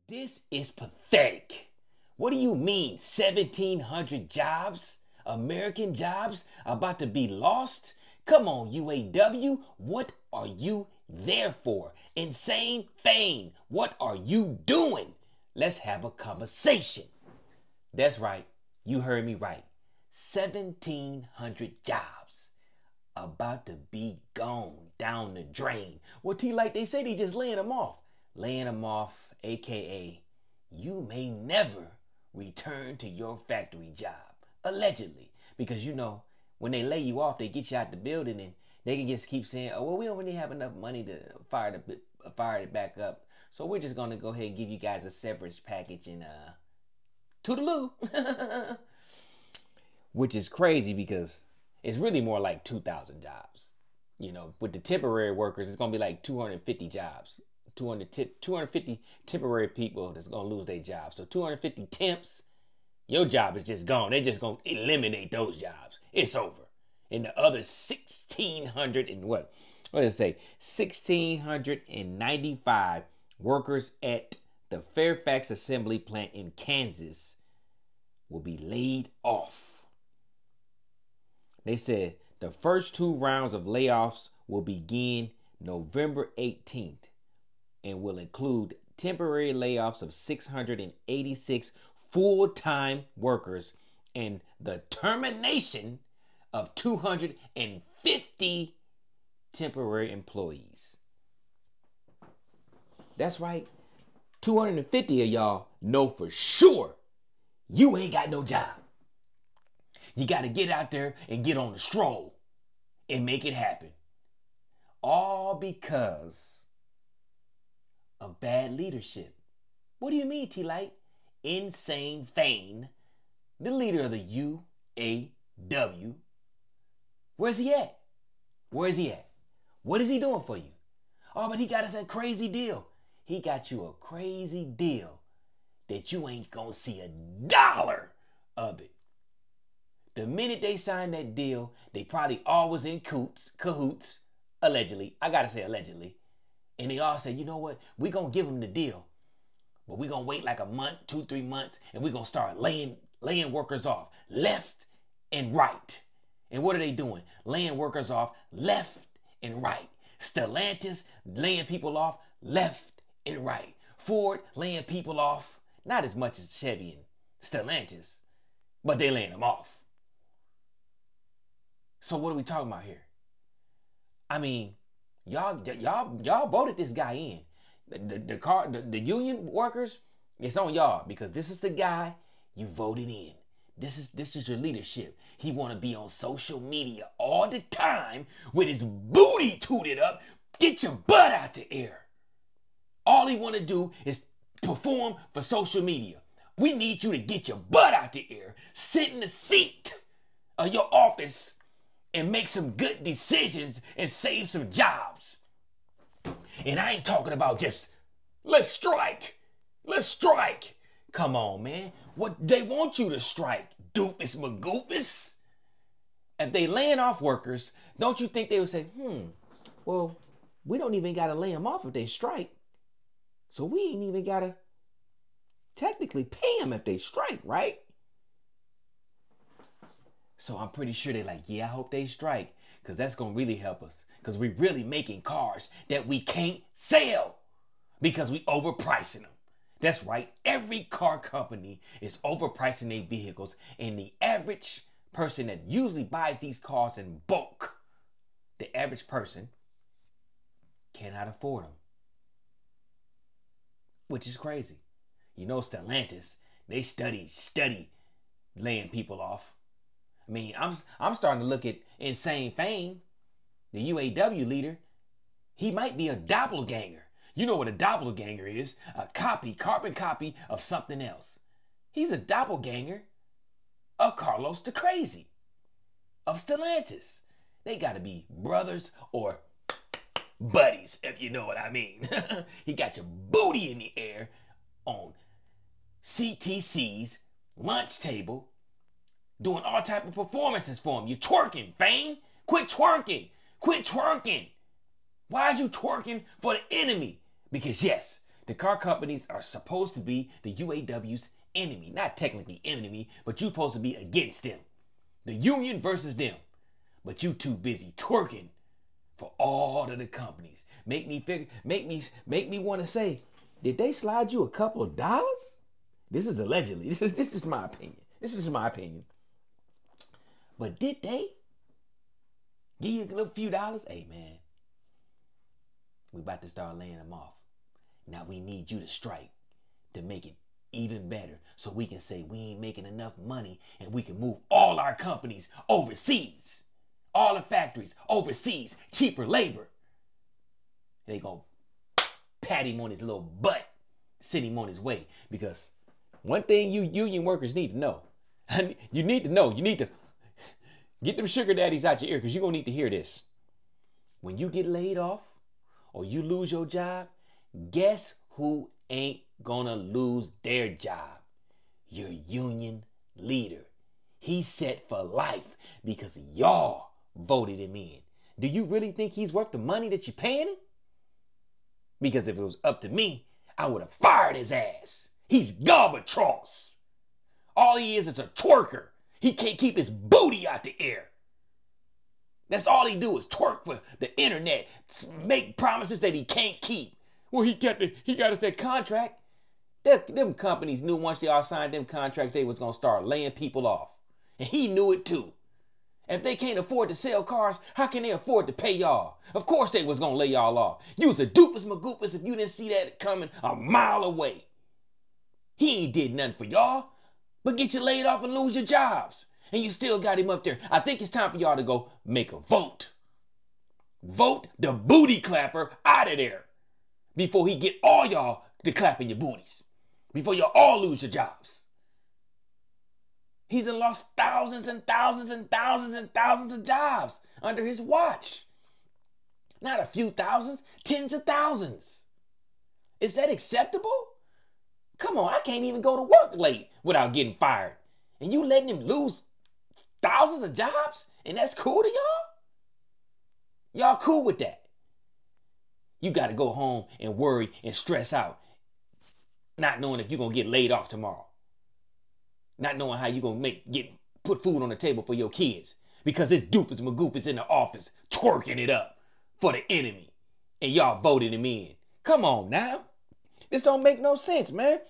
This is pathetic. What do you mean 1,700 jobs, American jobs, about to be lost? Come on, UAW, what are you there for? Insane Fane, what are you doing? Let's have a conversation. That's right, you heard me right. 1,700 jobs about to be gone down the drain. Well, T, like they say, they just laying them off. Laying them off, AKA, you may never return to your factory job, allegedly. Because you know, when they lay you off, they get you out the building and they can just keep saying, oh, well, we don't really have enough money to fire it back up. So we're just going to go ahead and give you guys a severance package and toodaloo. Which is crazy because it's really more like 2,000 jobs. You know, with the temporary workers, it's going to be like 250 jobs. 250 temporary people that's going to lose their jobs. So 250 temps, your job is just gone. They're just going to eliminate those jobs. It's over. And the other 1,600 and what did it say? 1,695 workers at the Fairfax Assembly Plant in Kansas will be laid off. They said the first 2 rounds of layoffs will begin November 18th and will include temporary layoffs of 686 full-time workers and the termination of 250 temporary employees. That's right. 250 of y'all know for sure you ain't got no job. You got to get out there and get on the stroll and make it happen. All because of bad leadership. What do you mean, T-Light? Insane Fane, the leader of the UAW. Where's he at? Where is he at? What is he doing for you? Oh, but he got us a crazy deal. He got you a crazy deal that you ain't gonna see a dollar of it. The minute they signed that deal, they probably all was in cahoots, allegedly. I gotta say allegedly. And they all said, you know what? We're gonna give them the deal. But we're gonna wait like a month, 2-3 months, and we're gonna start laying workers off left and right. And what are they doing? Laying workers off left and right. Stellantis laying people off left and right. Ford laying people off, not as much as Chevy and Stellantis, but they laying them off. So what are we talking about here? I mean, y'all voted this guy in. The union workers, it's on y'all because this is the guy you voted in. This is your leadership. He want to be on social media all the time with his booty tooted up. Get your butt out the air. All he want to do is perform for social media. We need you to get your butt out the air, sit in the seat of your office and make some good decisions and save some jobs. And I ain't talking about just, let's strike. Let's strike. Come on, man. What they want you to strike, doofus magoofus. If they laying off workers, don't you think they would say, well, we don't even got to lay them off if they strike. So we ain't even got to technically pay them if they strike, right? So I'm pretty sure they're like, yeah, I hope they strike because that's going to really help us because we're really making cars that we can't sell because we overpricing them. That's right. Every car company is overpricing their vehicles and the average person that usually buys these cars in bulk, the average person cannot afford them, which is crazy. You know, Stellantis, they study laying people off. I mean, I'm starting to look at Insane Fane, the UAW leader. He might be a doppelganger. You know what a doppelganger is? A carbon copy of something else. He's a doppelganger of Carlos the Crazy, of Stellantis. They got to be brothers or buddies, if you know what I mean. He got your booty in the air on CTC's lunch table, doing all type of performances for him. You twerking, Fane. Quit twerking. Quit twerking. Why are you twerking for the enemy? Because yes, The car companies are supposed to be the UAW's enemy. Not technically enemy, but you're supposed to be against them. The union versus them. But you too busy twerking for all of the companies. Make me want to say, did they slide you a couple of dollars? This is allegedly. This is my opinion. This is my opinion. But did they give you a little few dollars? Hey man, we about to start laying them off. Now we need you to strike to make it even better, so we can say we ain't making enough money and we can move all our companies overseas. All the factories overseas, cheaper labor. And they gonna pat him on his little butt, send him on his way. Because one thing you union workers need to know, you need to get them sugar daddies out your ear, because you're gonna need to hear this. When you get laid off or you lose your job, guess who ain't gonna lose their job? Your union leader. He's set for life because y'all voted him in. Do you really think he's worth the money that you're paying him? Because if it was up to me, I would have fired his ass. He's Gorbachev. All he is a twerker. He can't keep his booty out the air. That's all he do is twerk for the internet, make promises that he can't keep. Well, he got us that contract. Them companies knew once they all signed them contracts, they was gonna start laying people off. And he knew it too. If they can't afford to sell cars, how can they afford to pay y'all? Of course they was gonna lay y'all off. You was a doofus magoofus if you didn't see that coming a mile away. He ain't did nothing for y'all, but get you laid off and lose your jobs. And you still got him up there. I think it's time for y'all to go make a vote. Vote the booty clapper out of there before he get all y'all to clapping your booties. Before y'all all lose your jobs. He's lost thousands and thousands and thousands and thousands of jobs under his watch. Not a few thousands, tens of thousands. Is that acceptable? Come on, I can't even go to work late without getting fired. And you letting him lose thousands of jobs? And that's cool to y'all? Y'all cool with that? You got to go home and worry and stress out, not knowing if you're going to get laid off tomorrow. Not knowing how you're going to put food on the table for your kids. Because this doofus magoofus in the office twerking it up for the enemy. And y'all voted him in. Come on now. This don't make no sense, man.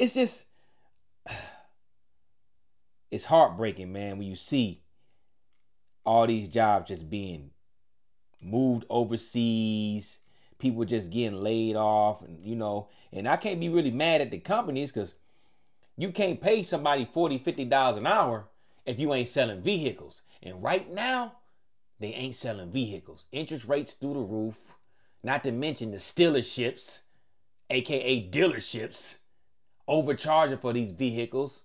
It's just, it's heartbreaking, man, when you see all these jobs just being moved overseas, people just getting laid off, and and I can't be really mad at the companies, because you can't pay somebody $40, $50 an hour if you ain't selling vehicles. And right now, they ain't selling vehicles. Interest rates through the roof, not to mention the stealerships, aka dealerships, overcharging for these vehicles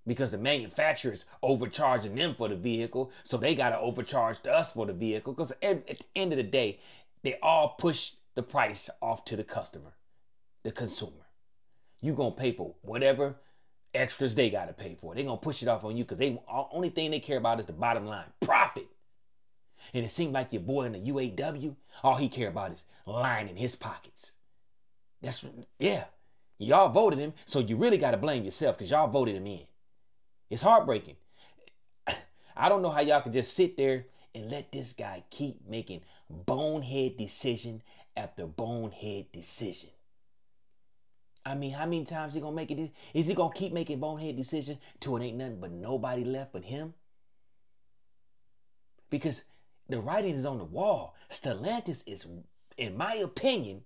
because the manufacturer's overcharging them for the vehicle, so they got to overcharge us for the vehicle, because at the end of the day, they all push the price off to the customer, the consumer. You going to pay for whatever extras they got to pay for. They going to push it off on you because the only thing they care about is the bottom line, profit. And it seemed like your boy in the UAW, all he care about is lining his pockets. Yeah. Y'all voted him, so you really got to blame yourself because y'all voted him in. It's heartbreaking. I don't know how y'all can just sit there and let this guy keep making bonehead decision after bonehead decision. I mean, how many times he gonna make it? Is he gonna keep making bonehead decisions till it ain't nothing but nobody left but him? Because the writing is on the wall. Stellantis is, in my opinion,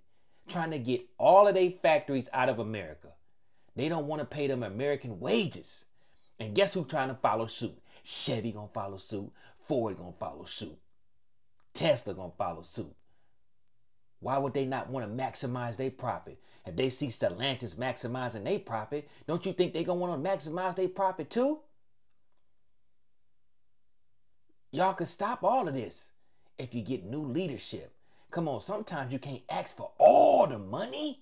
trying to get all of their factories out of America. They don't want to pay them American wages. And guess who's trying to follow suit? Chevy gonna follow suit. Ford gonna follow suit. Tesla gonna follow suit. Why would they not want to maximize their profit? If they see Stellantis maximizing their profit, don't you think they're going to want to maximize their profit too? Y'all can stop all of this if you get new leadership. Come on, sometimes you can't ask for all the money.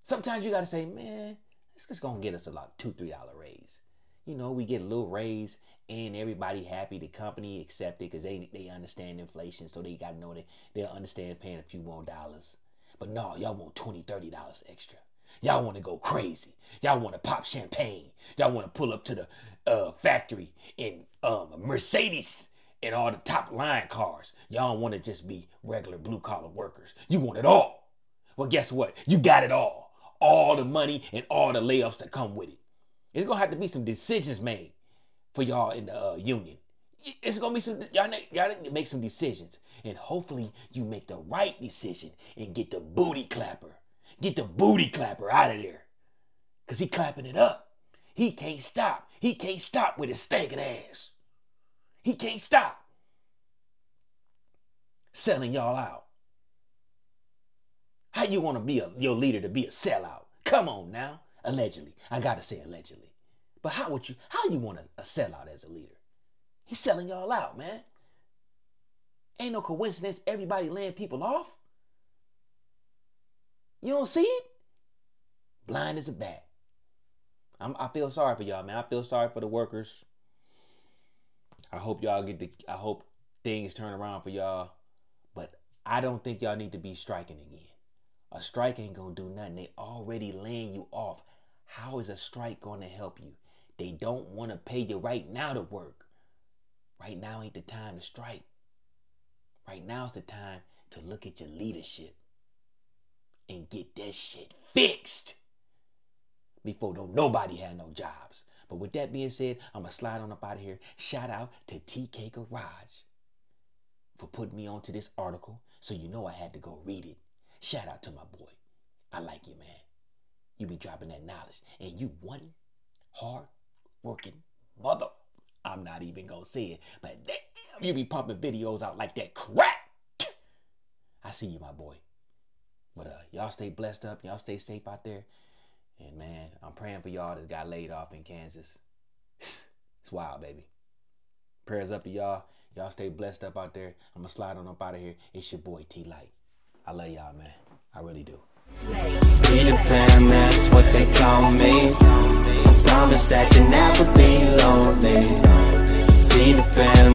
Sometimes you got to say, man, this is going to get us a lot, $2, $3 raise. We get a little raise and everybody happy. The company accept it because they understand inflation. So they got to know that they'll understand paying a few more dollars. But no, y'all want $20, $30 extra. Y'all want to go crazy. Y'all want to pop champagne. Y'all want to pull up to the factory in Mercedes and all the top line cars. Y'all want to just be regular blue collar workers. You want it all. Well, guess what? You got it all. All the money and all the layoffs that come with it. It's going to have to be some decisions made for y'all in the union. It's going to be some, y'all need to make some decisions. And hopefully you make the right decision and get the booty clapper. Get the booty clapper out of there. Because he clapping it up. He can't stop. He can't stop with his stinking ass. He can't stop selling y'all out. How you want to be your leader to be a sellout? Come on now. Allegedly. I got to say allegedly. But how you want a sellout as a leader? He's selling y'all out, man. Ain't no coincidence everybody laying people off. You don't see it? Blind as a bat. I feel sorry for y'all, man. I feel sorry for the workers. I hope y'all I hope things turn around for y'all. But I don't think y'all need to be striking again. A strike ain't gonna do nothing. They already laying you off. How is a strike gonna help you? They don't want to pay you right now to work. Right now ain't the time to strike. Right now is the time to look at your leadership and get that shit fixed before nobody had no jobs. But with that being said, I'm going to slide on up out of here. Shout out to TK Garage for putting me onto this article. So you know I had to go read it. Shout out to my boy. I like you, man. You be dropping that knowledge. And you one hard working mother. I'm not even going to say it. But damn, you be pumping videos out like that crap. I see you, my boy. But y'all stay blessed up. Y'all stay safe out there. And man, I'm praying for y'all that got laid off in Kansas. It's wild, baby. Prayers up to y'all. Y'all stay blessed up out there. I'm going to slide on up out of here. It's your boy, T-Light. I love y'all, man. I really do. Be the fam, that's what they call me. I promise that you never be lonely. Be the fam.